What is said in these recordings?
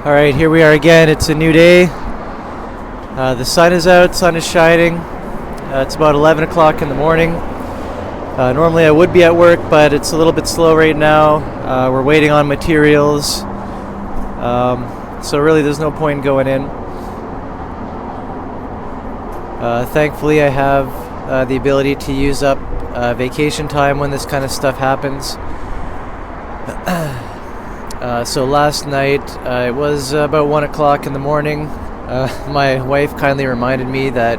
Alright, here we are again. It's a new day. The sun is out, sun is shining. It's about 11 o'clock in the morning. Normally I would be at work, but it's a little bit slow right now. We're waiting on materials. So really there's no point in going in. Thankfully I have the ability to use up vacation time when this kind of stuff happens. So last night, it was about 1 o'clock in the morning. My wife kindly reminded me that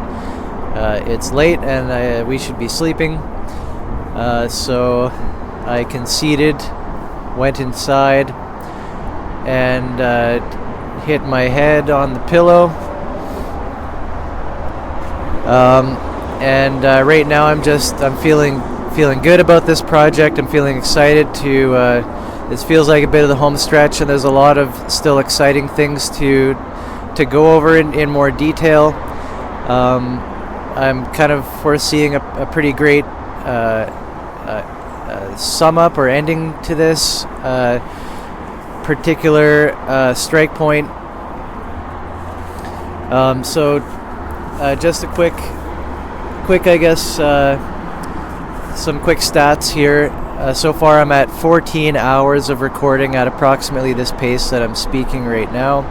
it's late and we should be sleeping. So I conceded, went inside, and hit my head on the pillow. Right now I'm feeling good about this project. I'm feeling excited to. This feels like a bit of the home stretch, and there's a lot of still exciting things to go over in more detail. I'm kind of foreseeing a pretty great sum up or ending to this particular strike point. Just a quick, I guess, some quick stats here. So far I'm at 14 hours of recording at approximately this pace that I'm speaking right now.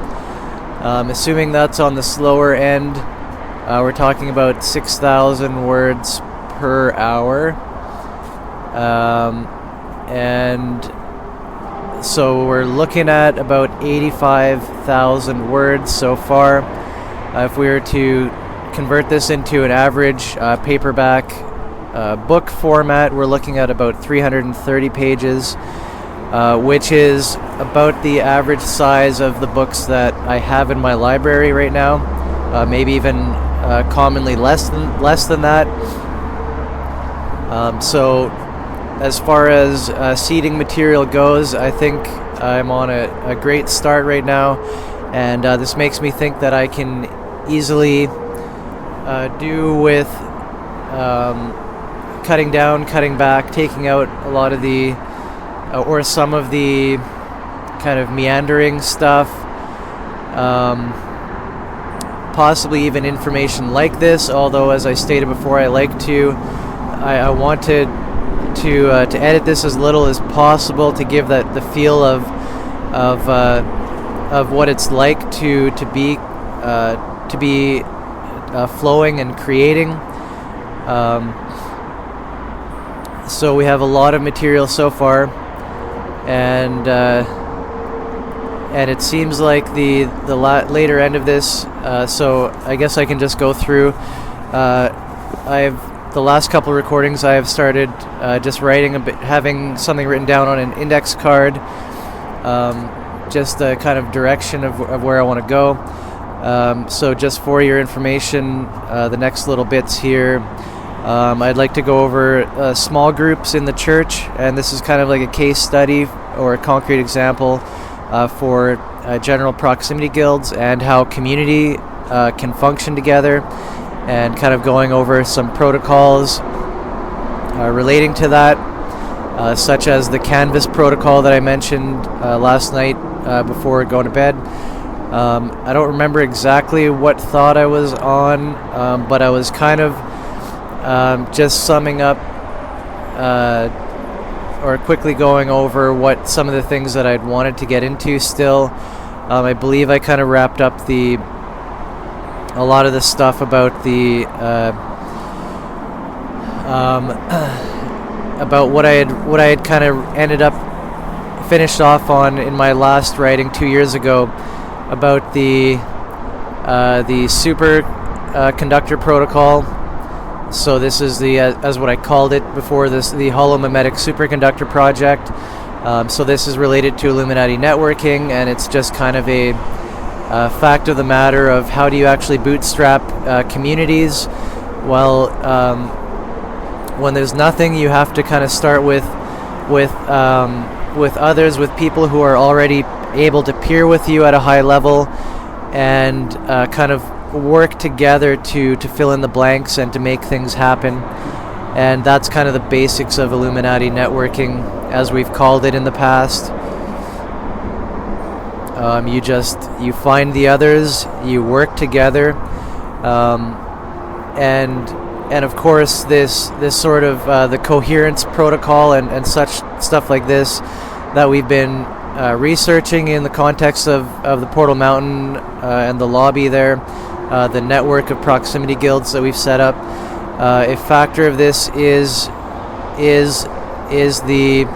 Assuming that's on the slower end, we're talking about 6,000 words per hour. And so we're looking at about 85,000 words so far. If we were to convert this into an average paperback book format, we're looking at about 330 pages, which is about the average size of the books that I have in my library right now, maybe even commonly less than that. So as far as seeding material goes, I think I'm on a great start right now, and this makes me think that I can easily do with cutting down, cutting back, taking out a lot of the or some of the kind of meandering stuff, possibly even information like this, although as I stated before, I wanted to edit this as little as possible to give that the feel of what it's like to be flowing and creating. So we have a lot of material so far, and it seems like the later end of this. So I guess I can just go through. The last couple of recordings I have started just writing a bit, having something written down on an index card, just a kind of direction of where I want to go. So just for your information, the next little bits here. I'd like to go over small groups in the church, and this is kind of like a case study or a concrete example for general proximity guilds and how community can function together, and kind of going over some protocols relating to that, such as the Canvas protocol that I mentioned last night before going to bed. I don't remember exactly what thought I was on, but I was kind of just summing up or quickly going over what some of the things that I'd wanted to get into still. I believe I kind of wrapped up a lot of the stuff about about what I had kind of ended up finished off on in my last writing 2 years ago about the superconductor protocol. So this is as what I called it before this, the holomimetic superconductor project. So this is related to Illuminati networking, and it's just kind of a fact of the matter of how do you actually bootstrap communities. Well, when there's nothing, you have to kind of start with others, with people who are already able to peer with you at a high level, and kind of work together to fill in the blanks and to make things happen. And that's kind of the basics of Illuminati networking, as we've called it in the past. You find the others, you work together, and of course this sort of the coherence protocol and such stuff like this that we've been researching in the context of the Portal Mountain and the lobby there, the network of proximity guilds that we've set up. A factor of this is the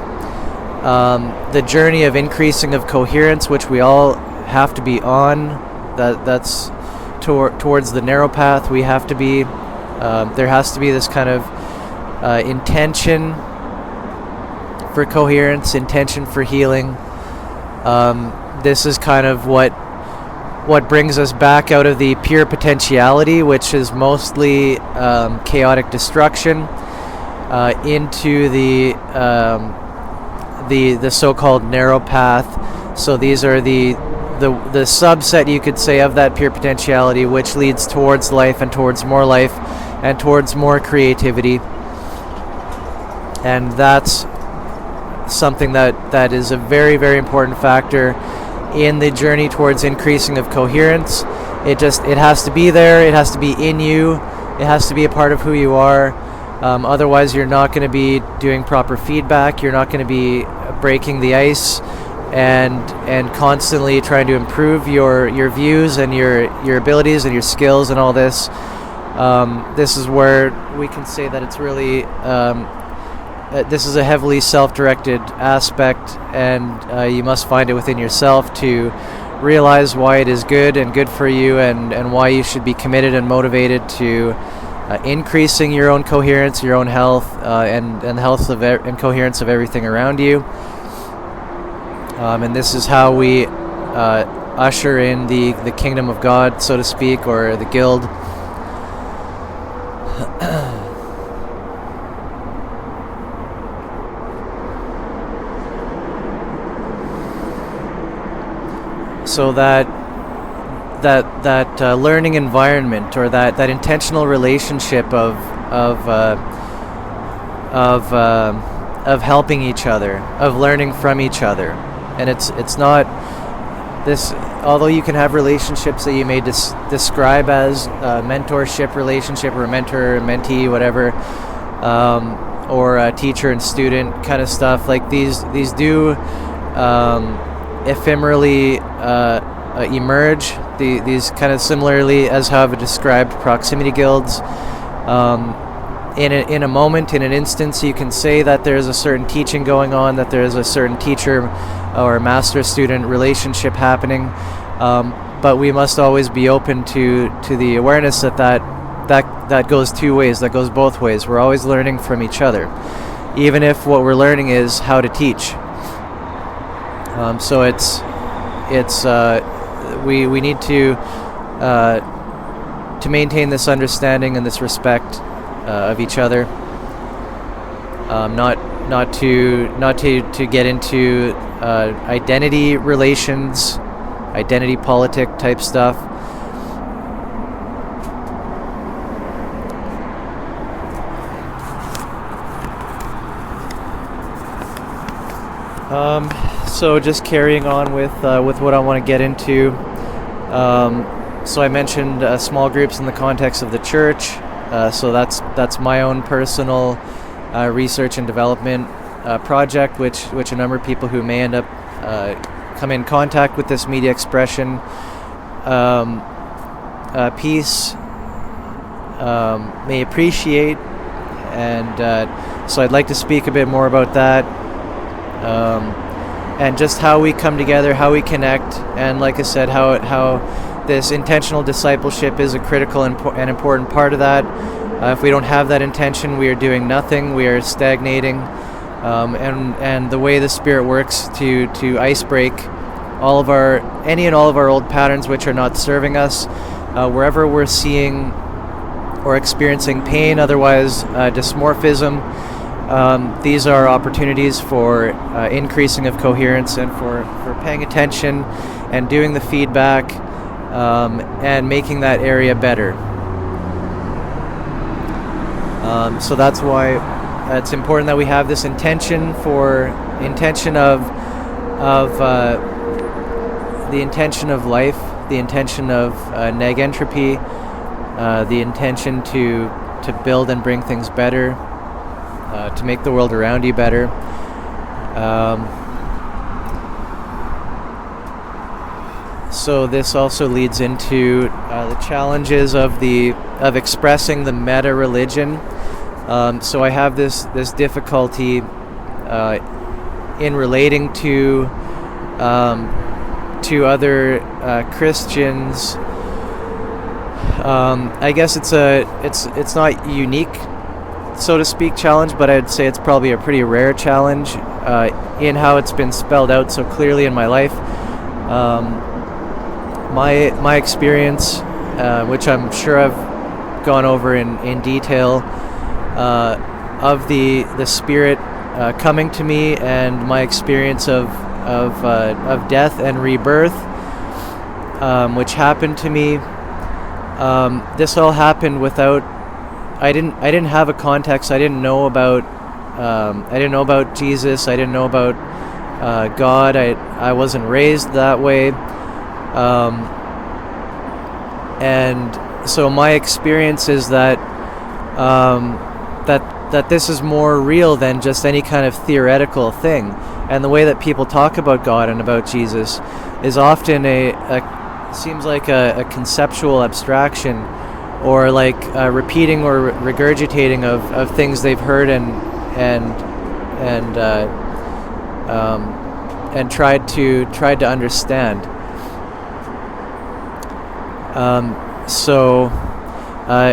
journey of increasing of coherence, which we all have to be on. That's towards the narrow path. We have to be. There has to be this kind of intention for coherence, intention for healing. This is kind of what brings us back out of the pure potentiality, which is mostly chaotic destruction, into the so-called narrow path. So these are the subset, you could say, of that pure potentiality, which leads towards life and towards more life and towards more creativity. And that's something that is a very, very important factor in the journey towards increasing of coherence. It has to be there. It has to be in you. It has to be a part of who you are. Otherwise, you're not going to be doing proper feedback. You're not going to be breaking the ice and constantly trying to improve your views and your abilities and your skills and all this. This is where we can say that it's really this is a heavily self-directed aspect, and you must find it within yourself to realize why it is good and good for you, and why you should be committed and motivated to increasing your own coherence, your own health, and the health and coherence of everything around you. And this is how we usher in the kingdom of God, so to speak, or the guild. So that learning environment, or that intentional relationship of helping each other, of learning from each other. And it's not this, although you can have relationships that you may describe as a mentorship relationship, or a mentor, mentee, whatever, or a teacher and student kind of stuff. Like these do ephemerally emerge. These kind of similarly as how I've described proximity guilds. In a moment, in an instance, you can say that there's a certain teaching going on, that there's a certain teacher or master-student relationship happening, but we must always be open to the awareness that goes two ways, that goes both ways. We're always learning from each other, even if what we're learning is how to teach. So we need to maintain this understanding and this respect of each other, not to get into identity relations, identity politic type stuff. So just carrying on with what I want to get into. So I mentioned small groups in the context of the church. So that's my own personal research and development project, which a number of people who may end up come in contact with this media expression piece may appreciate, and so I'd like to speak a bit more about that, and just how we come together, how we connect, and like I said, how this intentional discipleship is a critical and important part of that. If we don't have that intention, we are doing nothing. We are stagnating, and the way the Spirit works to ice break any and all of our old patterns which are not serving us, wherever we're seeing or experiencing pain, otherwise dysmorphism. These are opportunities for increasing of coherence and for paying attention and doing the feedback, and making that area better. So that's why it's important that we have this intention the intention of life, the intention of neg entropy, the intention to build and bring things better, to make the world around you better. So this also leads into the challenges of expressing the meta religion. So I have this difficulty in relating to other Christians. I guess it's not unique, so to speak, challenge, but I'd say it's probably a pretty rare challenge in how it's been spelled out so clearly in my life. My experience, which I'm sure I've gone over in detail, of the Spirit coming to me, and my experience of death and rebirth, which happened to me. This all happened without. I didn't have a context. I didn't know about Jesus. I didn't know about God. I wasn't raised that way. And so my experience is that this is more real than just any kind of theoretical thing. And the way that people talk about God and about Jesus is often seems like a conceptual abstraction, or like repeating or regurgitating of things they've heard and tried to understand.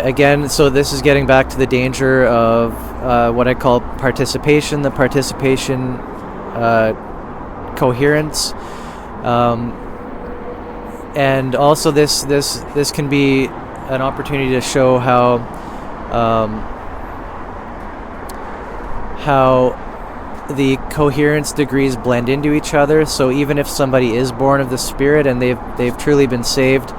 Again, so this is getting back to the danger of what I call participation, the participation coherence, and also this can be an opportunity to show how the coherence degrees blend into each other. So even if somebody is born of the Spirit and they've truly been saved,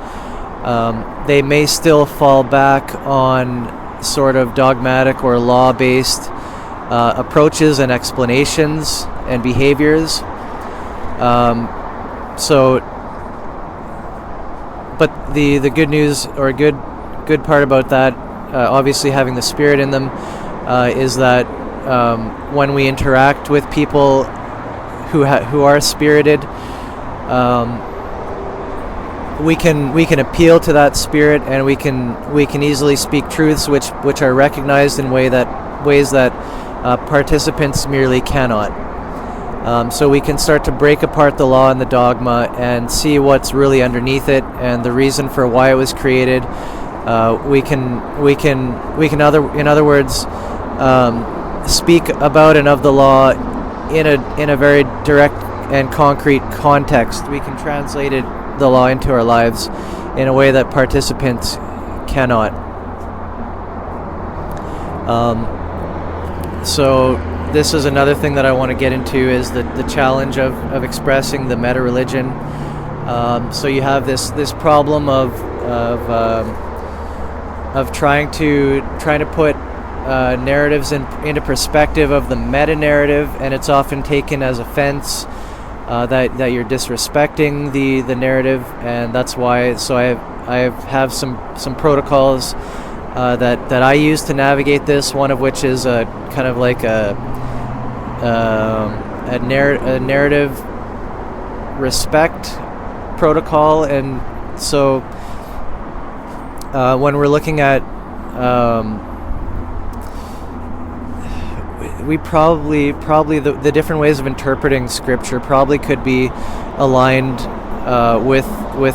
they may still fall back on sort of dogmatic or law-based approaches and explanations and behaviors. But the good news, or good part about that, obviously having the Spirit in them, is that when we interact with people who are spirited, we can appeal to that Spirit, and we can easily speak truths which are recognized in ways that participants merely cannot. So we can start to break apart the law and the dogma and see what's really underneath it and the reason for why it was created. We can in other words speak about and of the law in a very direct and concrete context. We can translate the law into our lives in a way that participants cannot. So this is another thing that I want to get into, is the challenge of expressing the meta religion. So you have this problem of trying to put narratives into perspective of the meta narrative, and it's often taken as offense that you're disrespecting the narrative, and that's why. So I have some protocols that I use to navigate this. One of which is a kind of like a narrative respect protocol. And so when we're looking at we probably the different ways of interpreting scripture probably could be aligned with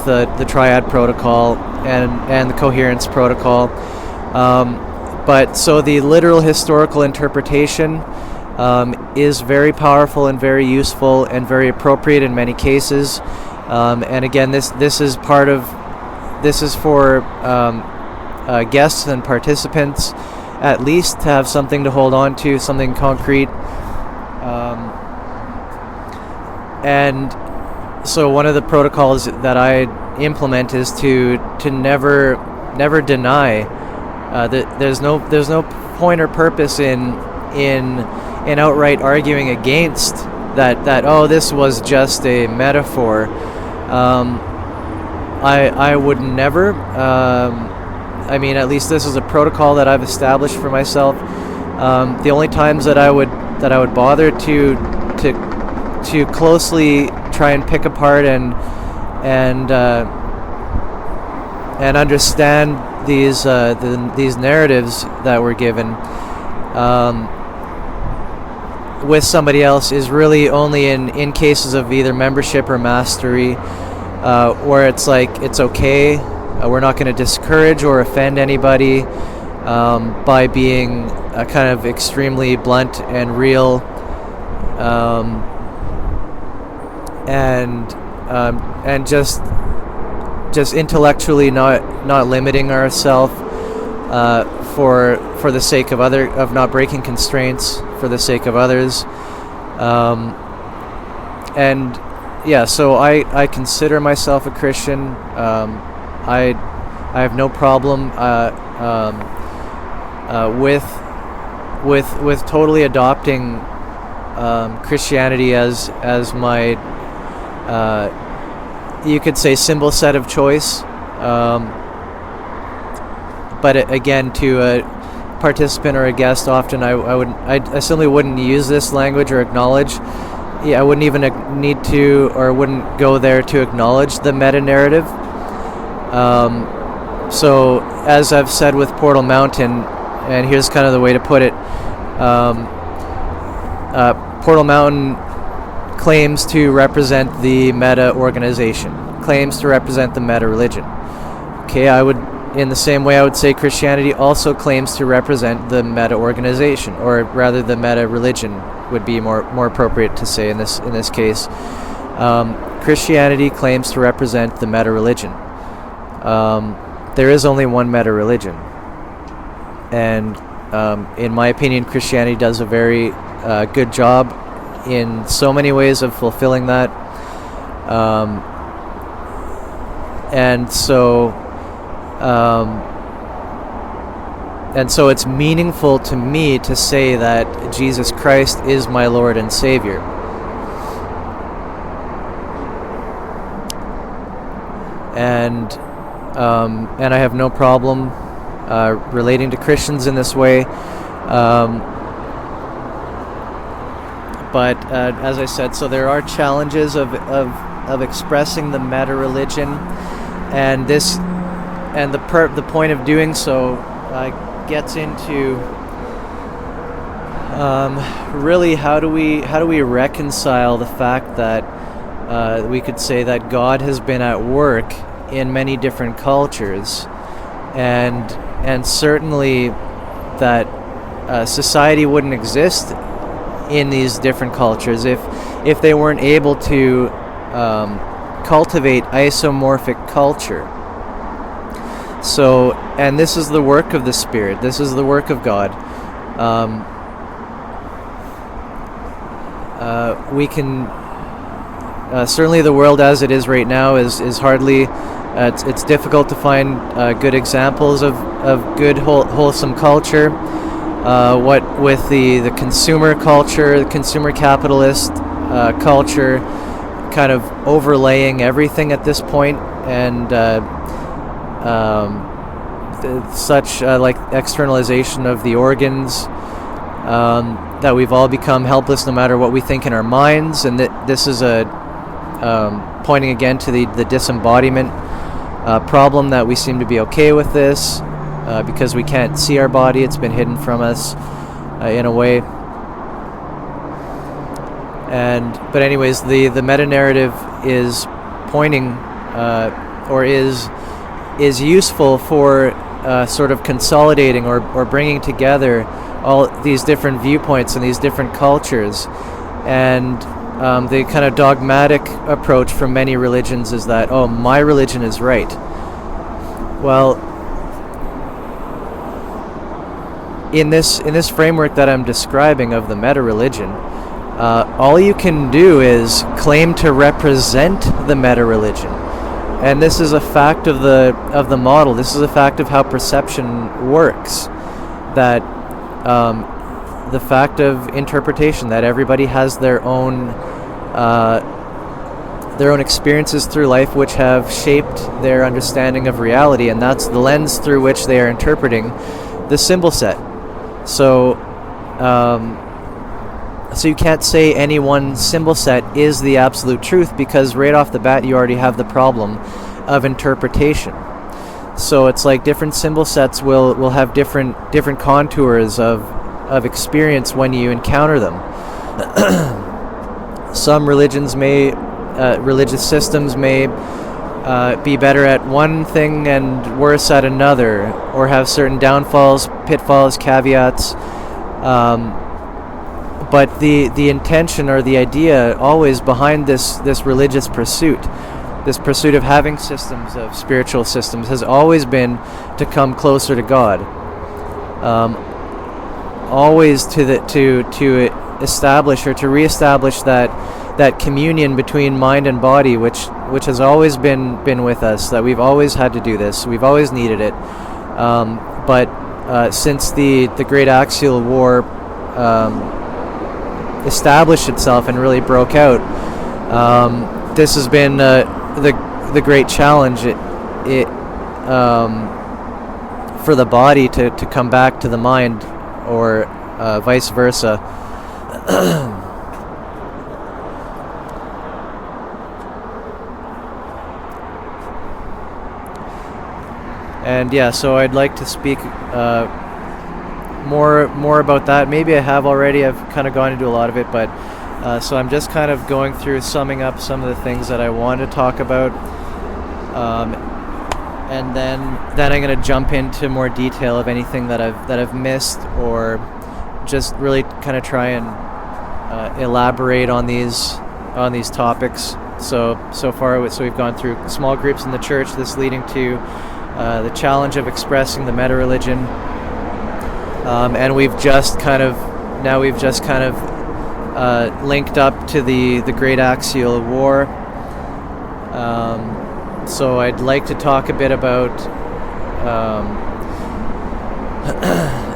the triad protocol and the coherence protocol. But so the literal historical interpretation is very powerful and very useful and very appropriate in many cases. And again, this is for guests and participants, at least, to have something to hold on to, something concrete. And so one of the protocols that I implement is to never deny. That there's no point or purpose in outright arguing against that. Oh, this was just a metaphor. I would never. I mean, at least this is a protocol that I've established for myself. The only times that I would bother to closely try and pick apart and understand these narratives that were given with somebody else is really only in cases of either membership or mastery, where it's like it's okay. We're not going to discourage or offend anybody by being kind of extremely blunt and real, and just intellectually not limiting ourselves for the sake of not breaking constraints for the sake of others, and yeah. So I consider myself a Christian. I have no problem with totally adopting Christianity as my you could say symbol set of choice, but again, to a participant or a guest, often I simply wouldn't use this language or acknowledge. Yeah, I wouldn't even need to, or wouldn't go there to acknowledge the meta narrative. So as I've said with Portal Mountain, and here's kind of the way to put it, Portal Mountain claims to represent the meta organization, claims to represent the meta religion. Okay, in the same way I would say Christianity also claims to represent the meta organization, or rather the meta religion would be more appropriate to say in this case. Christianity claims to represent the meta religion. There is only one meta religion, and in my opinion, Christianity does a very good job in so many ways of fulfilling that, and so it's meaningful to me to say that Jesus Christ is my Lord and Savior. And I have no problem relating to Christians in this way. But as I said, so there are challenges of expressing the meta religion, and the point of doing so gets into really how do we reconcile the fact that we could say that God has been at work in many different cultures, and certainly that society wouldn't exist in these different cultures if they weren't able to cultivate isomorphic culture. So, and this is the work of the Spirit. This is the work of God. We can certainly, the world as it is right now is hardly. It's difficult to find good examples of good wholesome culture. What with the consumer culture, the consumer capitalist culture, kind of overlaying everything at this point, and such like externalization of the organs, that we've all become helpless no matter what we think in our minds, and that this is a pointing again to the disembodiment problem, that we seem to be okay with this because we can't see our body. It's been hidden from us in a way. But anyways, the meta narrative is pointing or is useful for sort of consolidating or bringing together all these different viewpoints and these different cultures. And the kind of dogmatic approach from many religions is that, oh, my religion is right. Well, in this framework that I'm describing of the meta religion, all you can do is claim to represent the meta religion, and this is a fact of the model. This is a fact of how perception works. That the fact of interpretation, that everybody has their own their own experiences through life, which have shaped their understanding of reality, and that's the lens through which they are interpreting the symbol set. So you can't say any one symbol set is the absolute truth, because right off the bat you already have the problem of interpretation. So it's like different symbol sets will have different contours of experience when you encounter them. Some religions religious systems may be better at one thing and worse at another, or have certain downfalls, pitfalls, caveats. But the intention or the idea always behind this religious pursuit, this pursuit of having systems, of spiritual systems, has always been to come closer to God. Always to establish or to reestablish that communion between mind and body, which has always been with us. That we've always had to do this. We've always needed it. But since the Great Axial War established itself and really broke out, this has been the great challenge. It for the body to come back to the mind, or vice versa. And yeah, so I'd like to speak more about that. Maybe I have already. I've kind of gone into a lot of it, but so I'm just kind of going through, summing up some of the things that I want to talk about, and then I'm going to jump into more detail of anything that I've missed, or just really kind of try and elaborate on these topics. So far, we've gone through small groups in the church, this leading to the challenge of expressing the meta-religion, and we've just kind of linked up to the Great Axial War. So I'd like to talk a bit about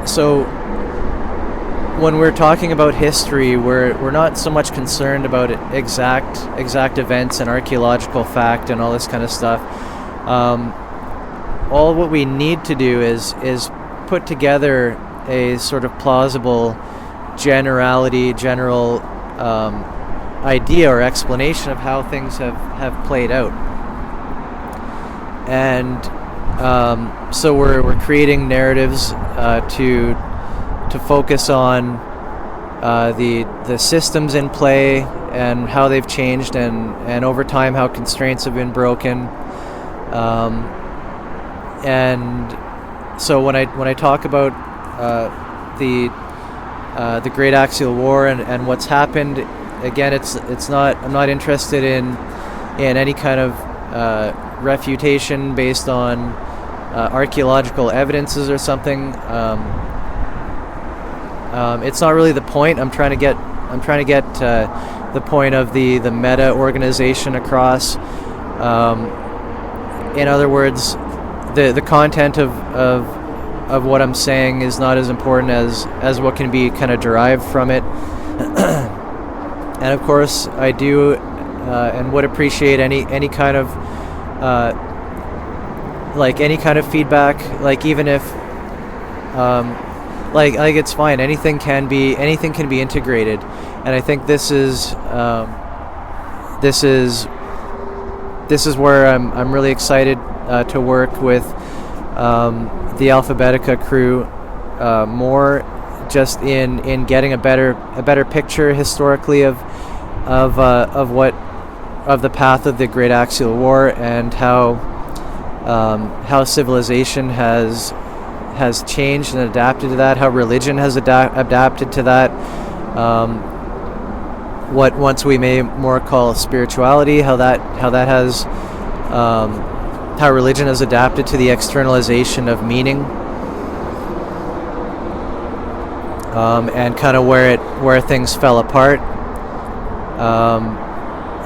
so when we're talking about history, we're not so much concerned about exact events and archaeological fact and all this kind of stuff. All what we need to do is put together a sort of plausible general idea or explanation of how things have played out. And so we're creating narratives to focus on the systems in play and how they've changed, and over time how constraints have been broken. And so when I talk about the Great Axial War and what's happened, again, it's not, I'm not interested in any kind of refutation based on archaeological evidences or something. It's not really the point. I'm trying to get the point of the meta organization across. In other words, the content of what I'm saying is not as important as what can be kind of derived from it. And of course, I do and would appreciate any kind of any kind of feedback. Like, even if like it's fine. Anything can be integrated, and I think this is where I'm really excited to work with the Alphabetica crew more, just in getting a better picture historically of the path of the Great Axial War, and how civilization has changed and adapted to that, how religion has adapted to that, what once we may more call spirituality, how religion has adapted to the externalization of meaning, and kind of where things fell apart,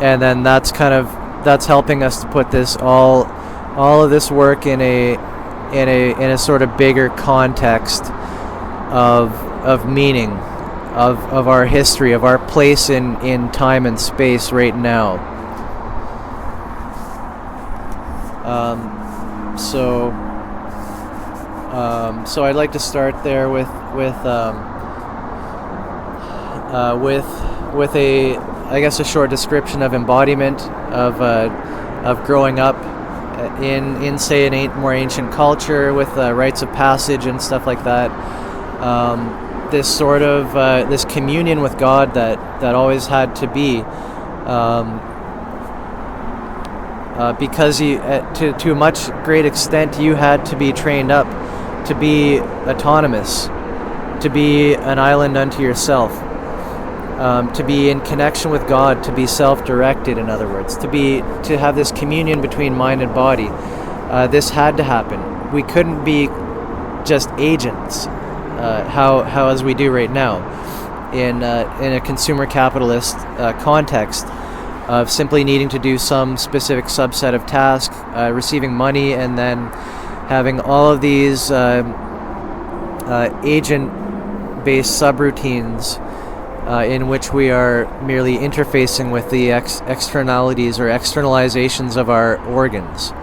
and then that's helping us to put this all of this work in a sort of bigger context of meaning, of our history, of our place in time and space right now. So I'd like to start there with a, I guess, a short description of embodiment of growing up in say an more ancient culture with rites of passage and stuff like that. This sort of this communion with God that always had to be, because you, to a much great extent, you had to be trained up to be autonomous, to be an island unto yourself, to be in connection with God, to be self-directed, in other words, to have this communion between mind and body. This had to happen. We couldn't be just agents, how as we do right now, in a consumer capitalist context of simply needing to do some specific subset of tasks, receiving money, and then having all of these agent-based subroutines in which we are merely interfacing with the externalities or externalizations of our organs.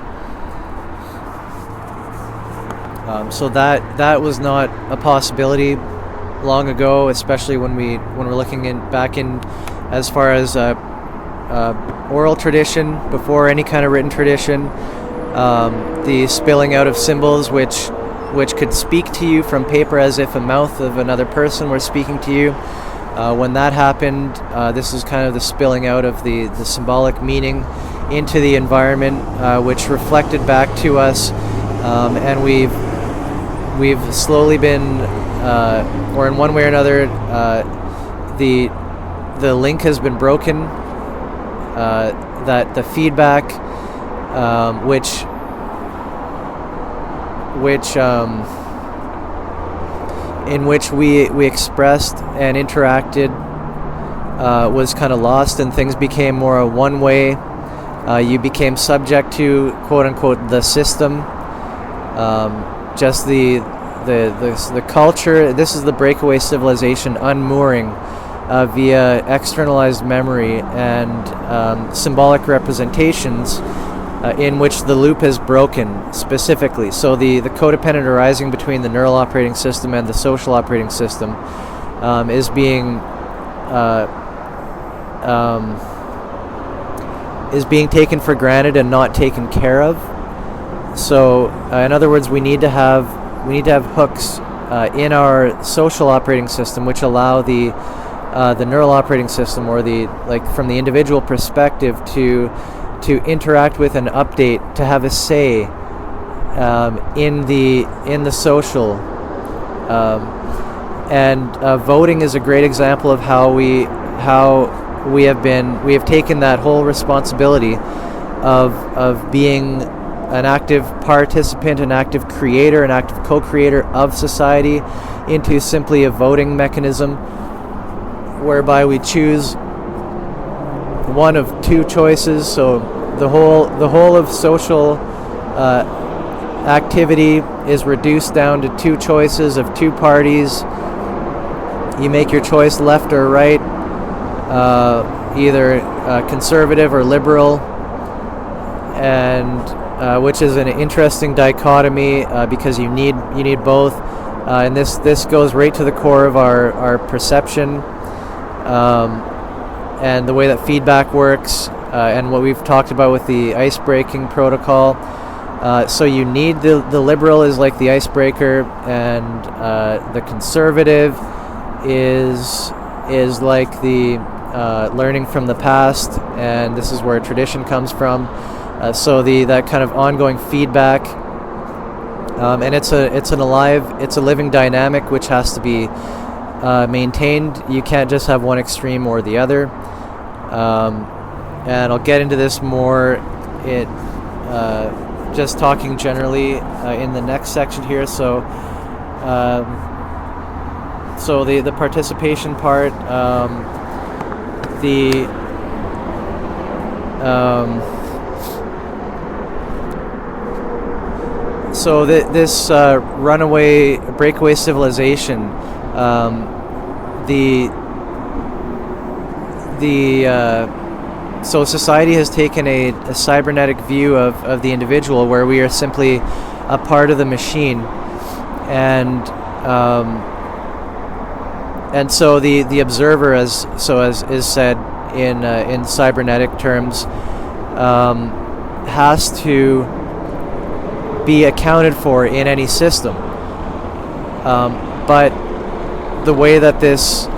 So that was not a possibility long ago, especially when we're looking back in as far as oral tradition, before any kind of written tradition, the spilling out of symbols which could speak to you from paper as if a mouth of another person were speaking to you. When that happened, this is kind of the spilling out of the symbolic meaning into the environment, which reflected back to us, and we've slowly been, or in one way or another, the link has been broken. That the feedback, in which we expressed and interacted, was kind of lost, and things became more a one-way. You became subject to, quote unquote, the system. Just the culture. This is the breakaway civilization unmooring via externalized memory and symbolic representations, in which the loop is broken specifically. So the codependent arising between the neural operating system and the social operating system is being taken for granted and not taken care of. So in other words, we need to have hooks in our social operating system which allow the neural operating system, or from the individual perspective, to interact with and update, to have a say in the social. And voting is a great example of how we have taken that whole responsibility of being an active participant, an active creator, an active co-creator of society, into simply a voting mechanism whereby we choose one of two choices. So the whole of social activity is reduced down to two choices of two parties. You make your choice, left or right, either conservative or liberal, and which is an interesting dichotomy, because you need both, and this goes right to the core of our perception, and the way that feedback works, and what we've talked about with the ice-breaking protocol. So you need the liberal is like the icebreaker, and the conservative is like the learning from the past, and this is where tradition comes from. So that kind of ongoing feedback, and it's a living dynamic which has to be maintained. You can't just have one extreme or the other. And I'll get into this more just talking generally in the next section here. So the participation part, so this breakaway civilization, So society has taken a cybernetic view of the individual, where we are simply a part of the machine, and so the observer, as is said in cybernetic terms, has to be accounted for in any system. But the way that this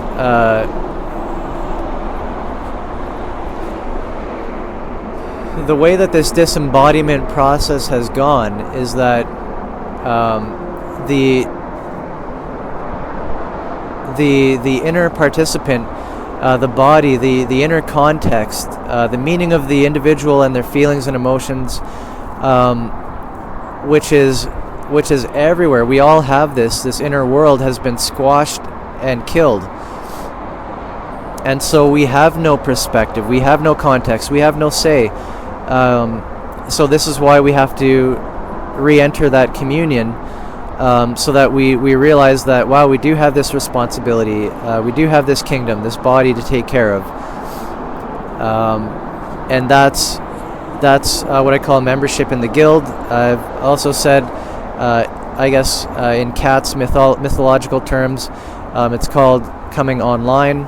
disembodiment process has gone is that the inner participant, the body, the inner context, the meaning of the individual and their feelings and emotions, which is everywhere. We all have this inner world, has been squashed and killed. And so we have no perspective, we have no context, we have no say. So this is why we have to re-enter that communion, so that we realize that, wow, we do have this responsibility, we do have this kingdom, this body to take care of. And that's what I call membership in the guild. I've also said, I guess in Cat's mythological terms, it's called coming online.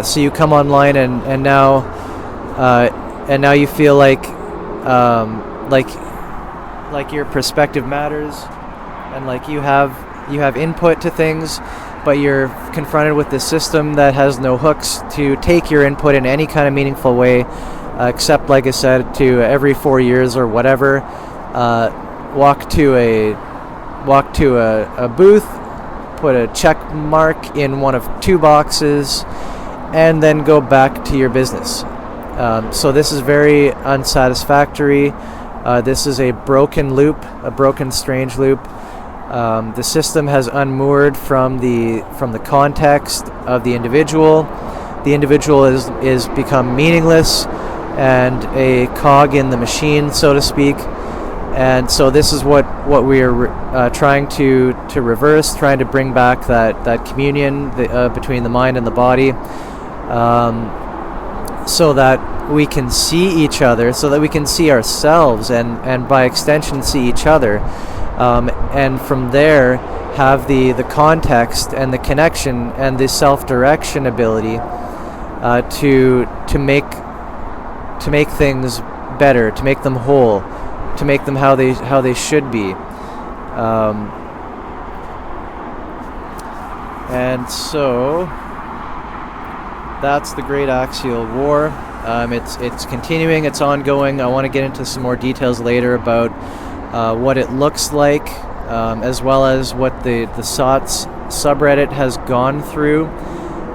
So you come online, and now you feel like your perspective matters, and like you have input to things, but you're confronted with this system that has no hooks to take your input in any kind of meaningful way, except, like I said, to every 4 years or whatever, walk to a booth, put a check mark in one of 2 boxes, and then go back to your business. So this is very unsatisfactory. This is a broken loop, a broken, strange loop. The system has unmoored from the context of the individual. The individual is become meaningless and a cog in the machine, so to speak. And so this is what we are trying to reverse, trying to bring back that communion between the mind and the body, so that we can see each other, so that we can see ourselves, and by extension see each other, and from there have the context and the connection and the self-direction ability to make things better, to make them whole, to make them how they should be. And so that's the Great Axial War. It's continuing, it's ongoing. I want to get into some more details later about what it looks like, as well as what the SOTS subreddit has gone through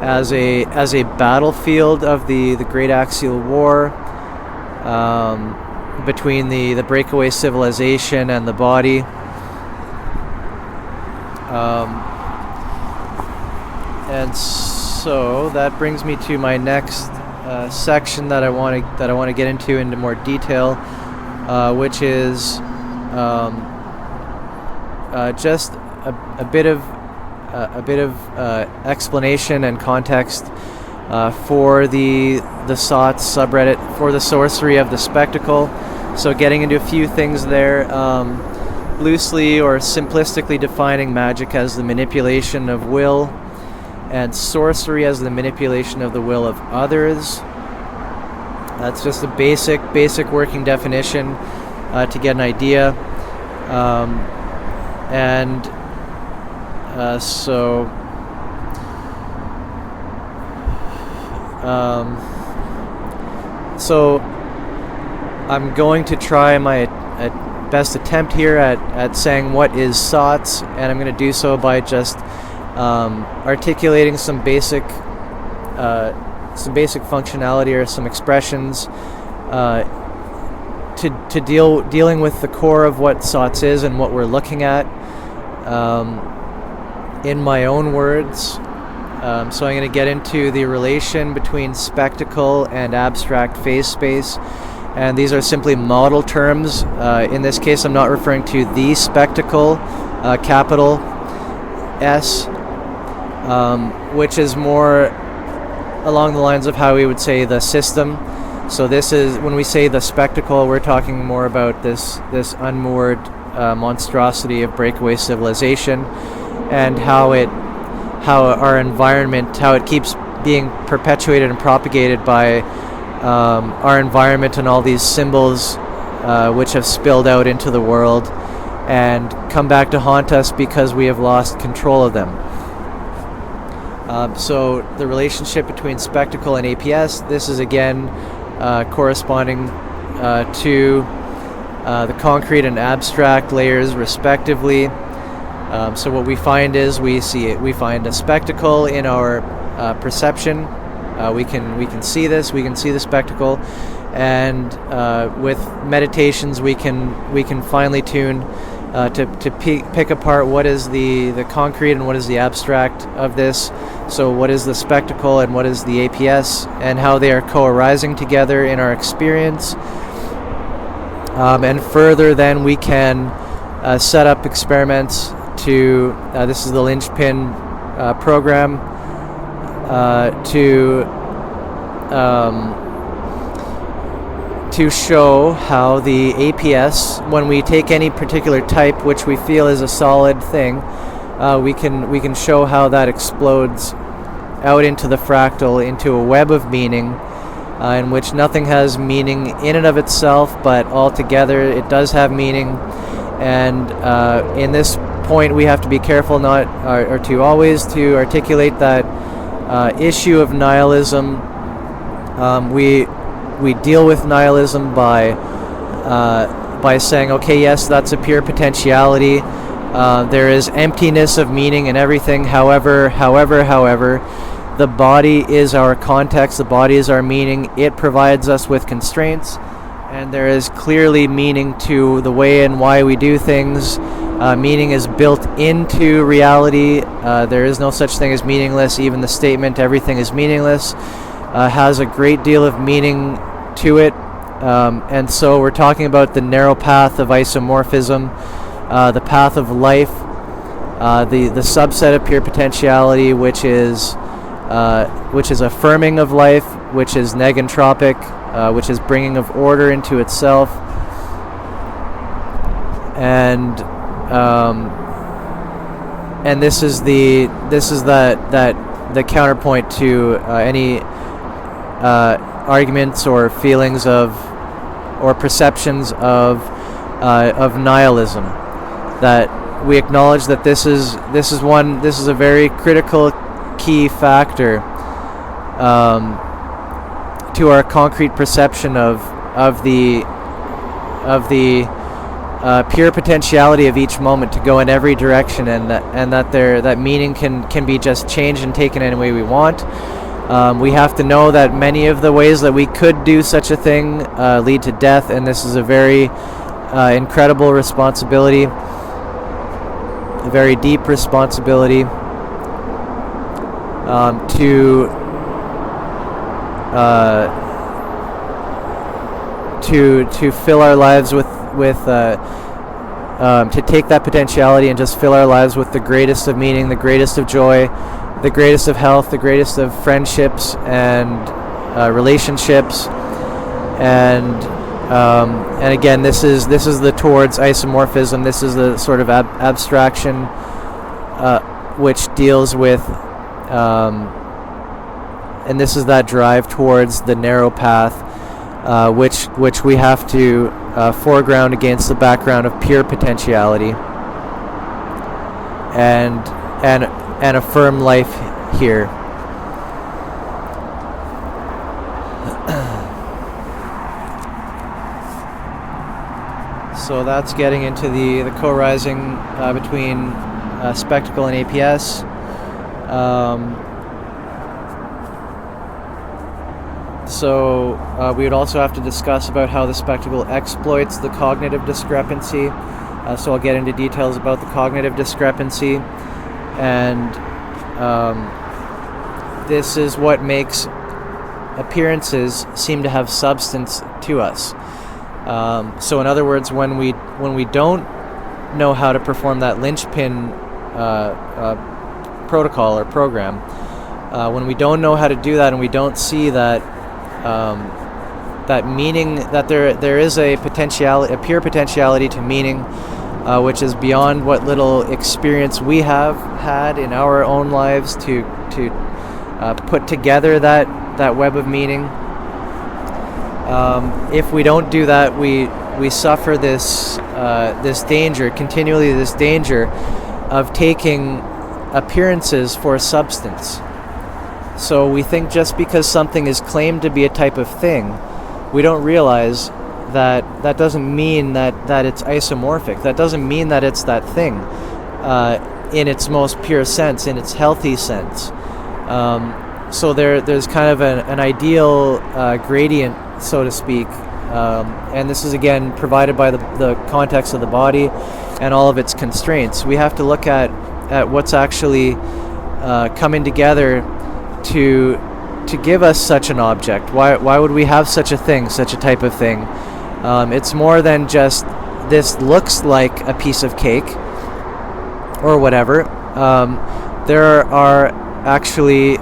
as a battlefield of the Great Axial War, between the breakaway civilization and the body. And so that brings me to my next section that I want to get into more detail, which is just a bit of explanation and context for the SOTS subreddit, for the sorcery of the spectacle. So getting into a few things there, loosely or simplistically defining magic as the manipulation of will, and sorcery as the manipulation of the will of others. That's just a basic working definition to get an idea. So I'm going to try my best attempt here at saying what is SOTS, and I'm going to do so by just articulating some basic functionality or some expressions to dealing with the core of what SOTS is and what we're looking at, in my own words. So I'm going to get into the relation between spectacle and abstract phase space, and these are simply model terms. In this case, I'm not referring to the spectacle, capital S, which is more along the lines of how we would say the system. So this is, when we say the spectacle, we're talking more about this unmoored monstrosity of breakaway civilization, and how our environment, how it keeps being perpetuated and propagated by our environment and all these symbols which have spilled out into the world and come back to haunt us because we have lost control of them. So the relationship between spectacle and APS, this is again corresponding to the concrete and abstract layers respectively. So what we find is we find a spectacle in our perception. We can see this. We can see the spectacle, and with meditations, we can finely tune to pick apart what is the concrete and what is the abstract of this. So what is the spectacle and what is the APS, and how they are co-arising together in our experience. And further, then we can set up experiments to. This is the linchpin program. To show how the APS, when we take any particular type which we feel is a solid thing, we can show how that explodes out into the fractal, into a web of meaning, in which nothing has meaning in and of itself, but altogether it does have meaning. And in this point, we have to be careful not or to always to articulate that issue of nihilism. We deal with nihilism by saying, okay, yes, that's a pure potentiality. There is emptiness of meaning in everything. However, the body is our context. The body is our meaning. It provides us with constraints, and there is clearly meaning to the way and why we do things. Meaning is built into reality. There is no such thing as meaningless. Even the statement, everything is meaningless, has a great deal of meaning to it. And so we're talking about the narrow path of isomorphism, the path of life, the subset of pure potentiality, which is affirming of life, which is negentropic, which is bringing of order into itself. And this is the counterpoint to any arguments or feelings of or perceptions of nihilism. That we acknowledge that this is a very critical key factor to our concrete perception of the pure potentiality of each moment to go in every direction, and that meaning can be just changed and taken any way we want. We have to know that many of the ways that we could do such a thing lead to death, and this is a very incredible responsibility, a very deep responsibility to fill our lives with to take that potentiality and just fill our lives with the greatest of meaning, the greatest of joy, the greatest of health, the greatest of friendships and relationships, and again, this is the towards isomorphism. This is the sort of abstraction which deals with, and this is that drive towards the narrow path, which we have to foreground against the background of pure potentiality, and affirm life here. So that's getting into the co-rising between spectacle and APS. So we would also have to discuss about how the spectacle exploits the cognitive discrepancy. So I'll get into details about the cognitive discrepancy, and this is what makes appearances seem to have substance to us. So in other words, when we don't know how to perform that linchpin protocol or program, When we don't know how to do that, and we don't see that that meaning, that there is a pure potentiality to meaning, which is beyond what little experience we have had in our own lives to put together that web of meaning. If we don't do that, we suffer this danger of taking appearances for substance. So we think just because something is claimed to be a type of thing, we don't realize that doesn't mean that it's isomorphic. That doesn't mean that it's that thing in its most pure sense, in its healthy sense. So there's kind of an ideal gradient, so to speak, and this is again provided by the context of the body and all of its constraints. We have to look at what's actually coming together to give us such an object. Why would we have such a thing, such a type of thing? It's more than just this looks like a piece of cake or whatever. There are actually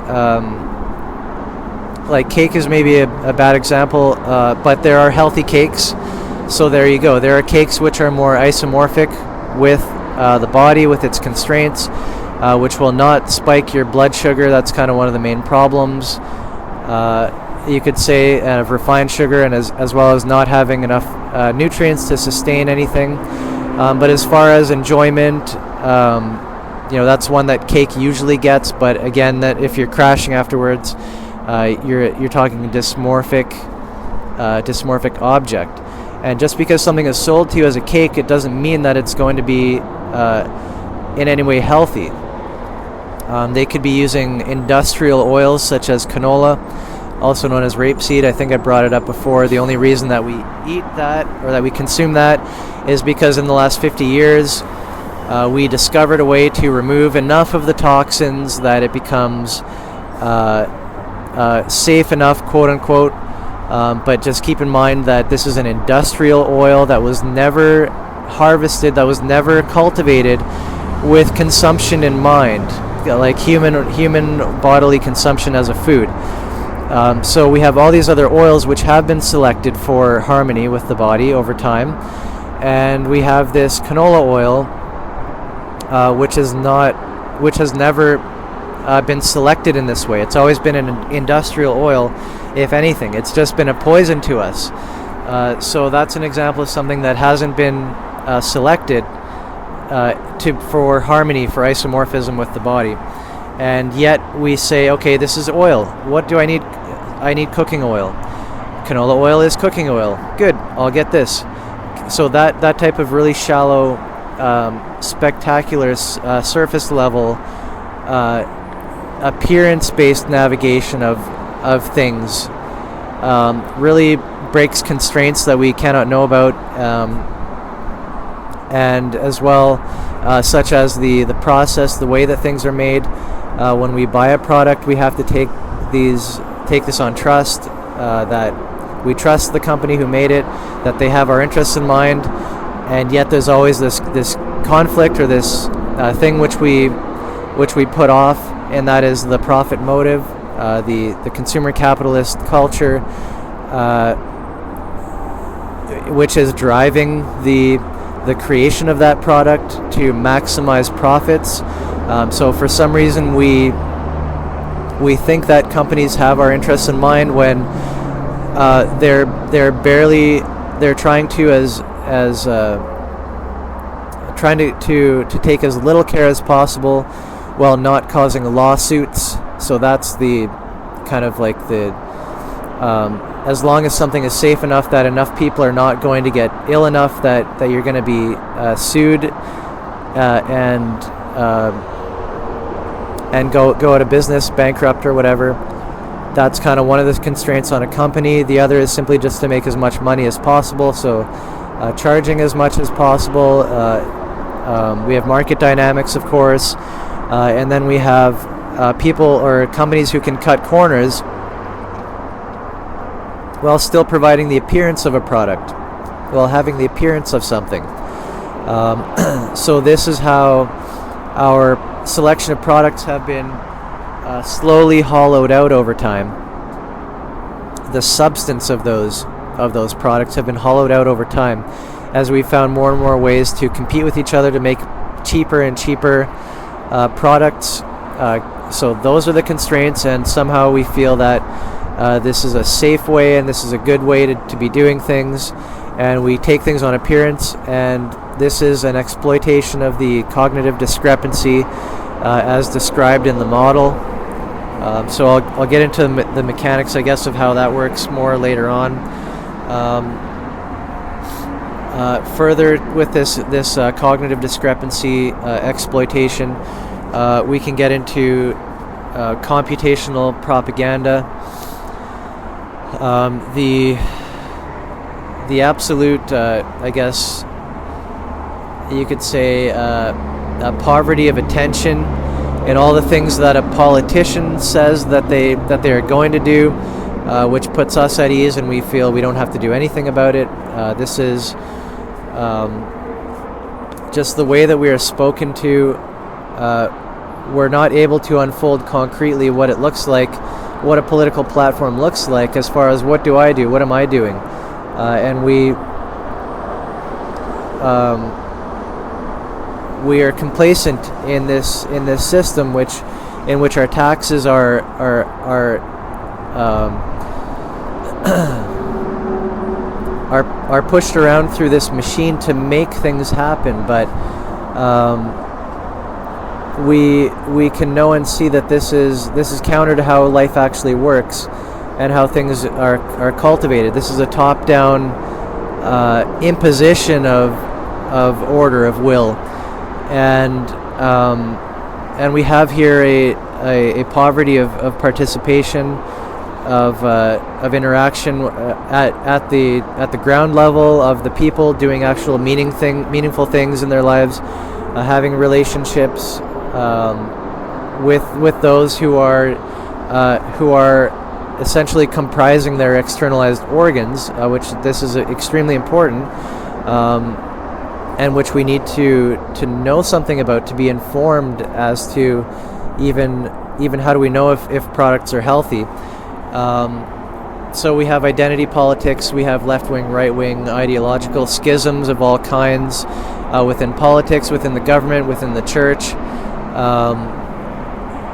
like cake is maybe a bad example, but there are healthy cakes. So there you go. There are cakes which are more isomorphic with the body, with its constraints, which will not spike your blood sugar. That's kind of one of the main problems. You could say of refined sugar, and as well as not having enough nutrients to sustain anything. But as far as enjoyment, that's one that cake usually gets. But again, that if you're crashing afterwards, you're talking dysmorphic object. And just because something is sold to you as a cake, it doesn't mean that it's going to be in any way healthy. They could be using industrial oils such as canola, also known as rapeseed. I think I brought it up before. The only reason that we eat that, or that we consume that, is because in the last 50 years we discovered a way to remove enough of the toxins that it becomes safe enough, quote unquote. But just keep in mind that this is an industrial oil that was never harvested, that was never cultivated with consumption in mind, like human bodily consumption as a food. So we have all these other oils which have been selected for harmony with the body over time, and we have this canola oil, which has never been selected in this way. It's always been an industrial oil, if anything. It's just been a poison to us. So that's an example of something that hasn't been selected for harmony, for isomorphism with the body. And yet we say, okay, this is oil. What do I need? I need cooking oil. Canola oil is cooking oil. Good, I'll get this. So that type of really shallow, spectacular, surface level, appearance-based navigation of things really breaks constraints that we cannot know about, and as well, such as the process, the way that things are made. When we buy a product, we have to take this on trust, that we trust the company who made it, that they have our interests in mind, and yet there's always this conflict, or this thing which we put off, and that is the profit motive, the consumer capitalist culture, which is driving the creation of that product to maximize profits. So for some reason we think that companies have our interests in mind, when they're trying to take as little care as possible while not causing lawsuits. So that's the kind of like the as long as something is safe enough that enough people are not going to get ill enough that you're going to be sued and go out of business, bankrupt or whatever. That's kind of one of the constraints on a company. The other is simply just to make as much money as possible, so charging as much as possible. We have market dynamics, of course, and then we have people or companies who can cut corners while still providing the appearance of a product, while having the appearance of something. So this is how our selection of products have been slowly hollowed out over time. The substance of those products have been hollowed out over time, as we found more and more ways to compete with each other to make cheaper and cheaper products. So those are the constraints, and somehow we feel that this is a safe way and this is a good way to be doing things, and we take things on appearance, and this is an exploitation of the cognitive discrepancy as described in the model. So I'll get into the mechanics, I guess, of how that works more later on. Further with this cognitive discrepancy exploitation, we can get into computational propaganda. The absolute, I guess you could say, a poverty of attention in all the things that a politician says that they are going to do, which puts us at ease, and we feel we don't have to do anything about it. This is just the way that we are spoken to. We're not able to unfold concretely what it looks like, what a political platform looks like, as far as what do I do, what am I doing, and we are complacent in this system, in which our taxes are pushed around through this machine to make things happen, but we can know and see that this is counter to how life actually works and how things are cultivated. This is a top-down imposition of order, of will, and we have here a poverty of participation, of interaction at the ground level, of the people doing actual meaningful things in their lives, having relationships with those who are essentially comprising their externalized organs, which this is extremely important, and which we need to know something about, to be informed as to even how do we know if products are healthy. So we have identity politics, we have left-wing, right-wing ideological schisms of all kinds within politics, within the government, within the church.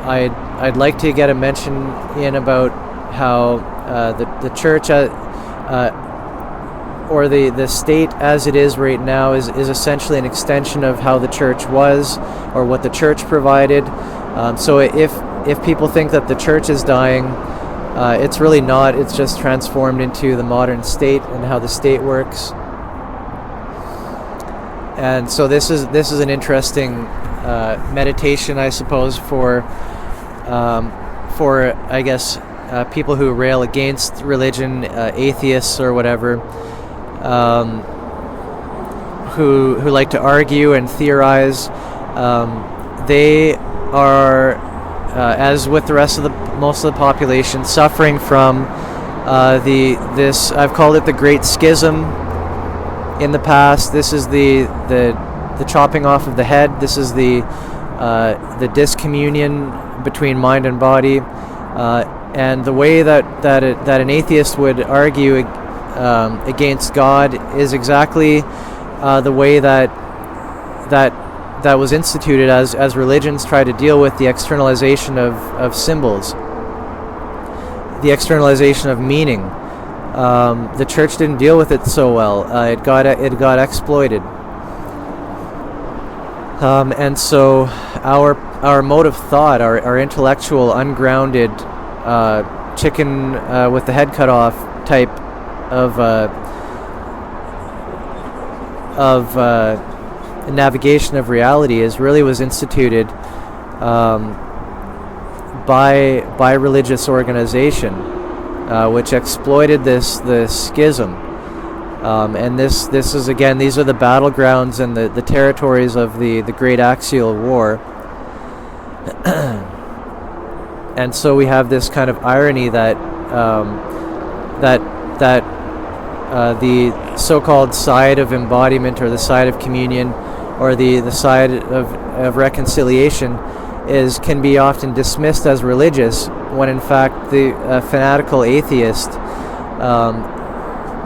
I'd like to get a mention in about how the church or the state as it is right now is essentially an extension of how the church was, or what the church provided. So if people think that the church is dying, it's really not. It's just transformed into the modern state and how the state works. And so this is an interesting meditation, I suppose, for I guess people who rail against religion, atheists or whatever, who like to argue and theorize. They are, as with the rest of most of the population, suffering from this. I've called it the Great Schism. In the past, this is the chopping off of the head. This is the discommunion between mind and body, and the way that an atheist would argue against God is exactly the way that was instituted as religions try to deal with the externalization of symbols, the externalization of meaning. The church didn't deal with it so well. It got exploited, and so our mode of thought, our intellectual, ungrounded, chicken with the head cut off type of navigation of reality was instituted by religious organization, which exploited this schism, and this is, again, these are the battlegrounds and the territories of the Great Axial War. And so we have this kind of irony that the so-called side of embodiment, or the side of communion, or the side of reconciliation, can be often dismissed as religious, when in fact the fanatical atheist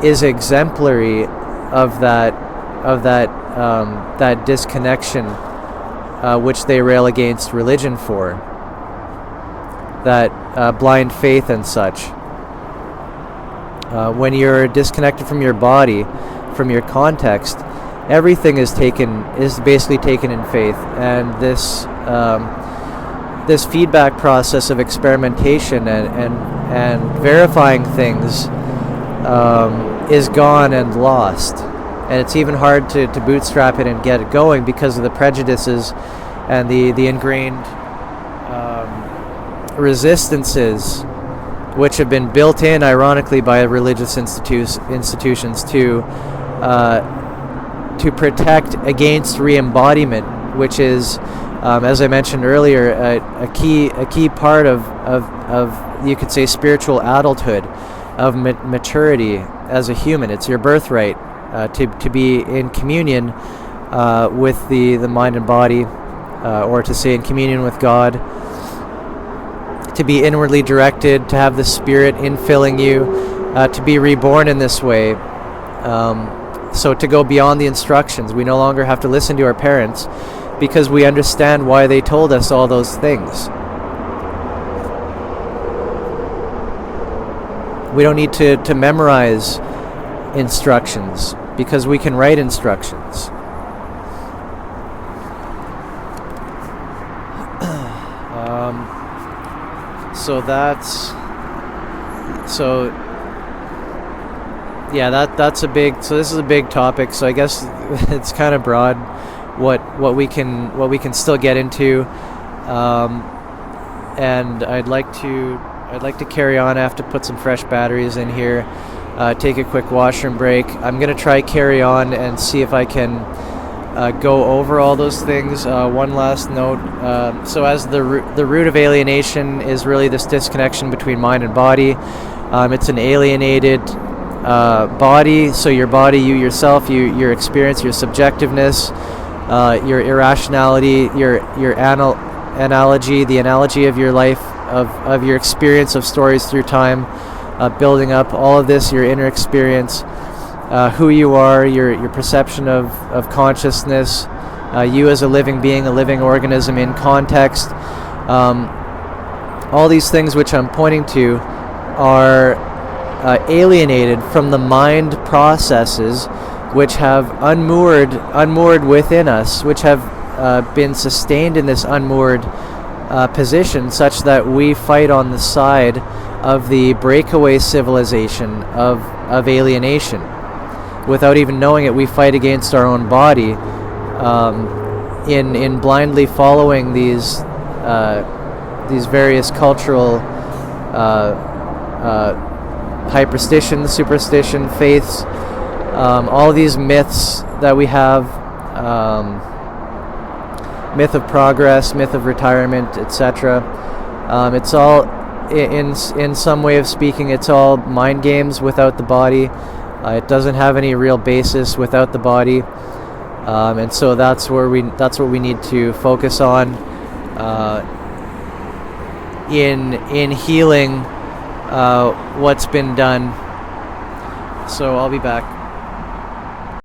is exemplary of that disconnection, which they rail against religion for, that blind faith and such. When you're disconnected from your body, from your context, everything is basically taken in faith, and this feedback process of experimentation and verifying things is gone and lost. And it's even hard to bootstrap it and get it going because of the prejudices and the ingrained resistances which have been built in, ironically, by religious institutions to protect against re-embodiment, which is, as I mentioned earlier, a key part of you could say spiritual adulthood, of maturity as a human. It's your birthright to be in communion with the mind and body, or to say in communion with God, to be inwardly directed, to have the Spirit infilling you, to be reborn in this way. So to go beyond the instructions. We no longer have to listen to our parents because we understand why they told us all those things. We don't need to memorize instructions because we can write instructions. That's a big. So this is a big topic. So I guess it's kind of broad. What we can still get into, and I'd like to carry on. I have to put some fresh batteries in here. Take a quick washroom break. I'm gonna try carry on and see if I can go over all those things. One last note. So as the root of alienation is really this disconnection between mind and body. It's an alienated body. So your body, you yourself, your experience, your subjectiveness, your irrationality, your analogy, the analogy of your life, of your experience of stories through time, building up all of this, your inner experience, who you are, your perception of consciousness, you as a living being, a living organism in context. All these things which I'm pointing to are alienated from the mind processes which have unmoored within us, which have been sustained in this unmoored position, such that we fight on the side of the breakaway civilization of alienation. Without even knowing it, we fight against our own body in blindly following these various cultural hyperstition, superstition, faiths, all these myths that we have, myth of progress, myth of retirement, etc. It's all, in some way of speaking, it's all mind games without the body. It doesn't have any real basis without the body, and so that's what we need to focus on in healing what's been done. So I'll be back.